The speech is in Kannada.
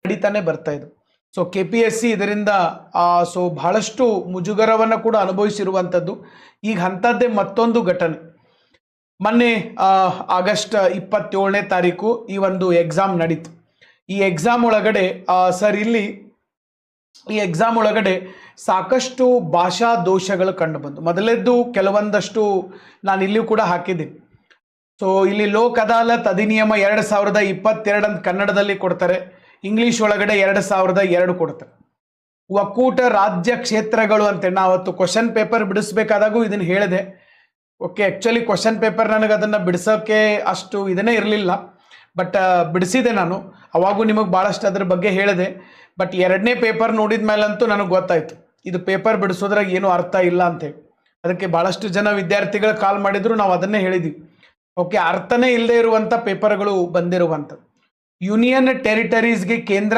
ನಡೀತಾನೆ ಬರ್ತಾ ಇದೆ. ಸೊ KPSC ಇದರಿಂದ ಸೊ ಬಹಳಷ್ಟು ಮುಜುಗರವನ್ನು ಕೂಡ ಅನುಭವಿಸಿರುವಂಥದ್ದು. ಈಗ ಅಂಥದ್ದೇ ಮತ್ತೊಂದು ಘಟನೆ. ಮೊನ್ನೆ ಆಗಸ್ಟ್ 27ನೇ ತಾರೀಕು ಈ ಒಂದು ಎಕ್ಸಾಮ್ ನಡೀತು. ಈ ಎಕ್ಸಾಮ್ ಒಳಗಡೆ ಈ ಎಕ್ಸಾಮ್ ಒಳಗಡೆ ಸಾಕಷ್ಟು ಭಾಷಾ ದೋಷಗಳು ಕಂಡು ಬಂತು. ಮೊದಲೇದ್ದು ಕೆಲವೊಂದಷ್ಟು ನಾನು ಇಲ್ಲಿಯೂ ಕೂಡ ಹಾಕಿದ್ದೀನಿ. ಸೊ ಇಲ್ಲಿ ಲೋಕ್ ಅದಾಲತ್ ಅಧಿನಿಯಮ 2022 ಅಂತ ಕನ್ನಡದಲ್ಲಿ ಕೊಡ್ತಾರೆ, ಇಂಗ್ಲೀಷ್ ಒಳಗಡೆ 2002 ಕೊಡ್ತಾರೆ. ಒಕ್ಕೂಟ ರಾಜ್ಯ ಕ್ಷೇತ್ರಗಳು ಅಂತೇಳಿ ನಾವು ಅವತ್ತು ಕ್ವಶನ್ ಪೇಪರ್ ಬಿಡಿಸ್ಬೇಕಾದಾಗೂ ಇದನ್ನು ಹೇಳಿದೆ. ಓಕೆ, ಆ್ಯಕ್ಚುಲಿ ಕ್ವಶನ್ ಪೇಪರ್ ನನಗೆ ಅದನ್ನು ಬಿಡಿಸೋಕ್ಕೆ ಅಷ್ಟು ಇದನ್ನೇ ಇರಲಿಲ್ಲ, ಬಟ್ ಬಿಡಿಸಿದೆ ನಾನು. ಅವಾಗೂ ನಿಮಗೆ ಭಾಳಷ್ಟು ಅದ್ರ ಬಗ್ಗೆ ಹೇಳಿದೆ. ಬಟ್ ಎರಡನೇ ಪೇಪರ್ ನೋಡಿದ ಮೇಲಂತೂ ನನಗೆ ಗೊತ್ತಾಯಿತು ಇದು ಪೇಪರ್ ಬಿಡಿಸೋದ್ರಾಗ ಏನೂ ಅರ್ಥ ಇಲ್ಲ ಅಂತೇಳಿ. ಅದಕ್ಕೆ ಭಾಳಷ್ಟು ಜನ ವಿದ್ಯಾರ್ಥಿಗಳು ಕಾಲ್ ಮಾಡಿದ್ರು, ನಾವು ಅದನ್ನೇ ಹೇಳಿದ್ವಿ. ಓಕೆ, ಅರ್ಥನೇ ಇಲ್ಲದೆ ಇರುವಂಥ ಪೇಪರ್ಗಳು ಬಂದಿರುವಂಥದ್ದು. ಯೂನಿಯನ್ ಟೆರಿಟರೀಸ್ಗೆ ಕೇಂದ್ರ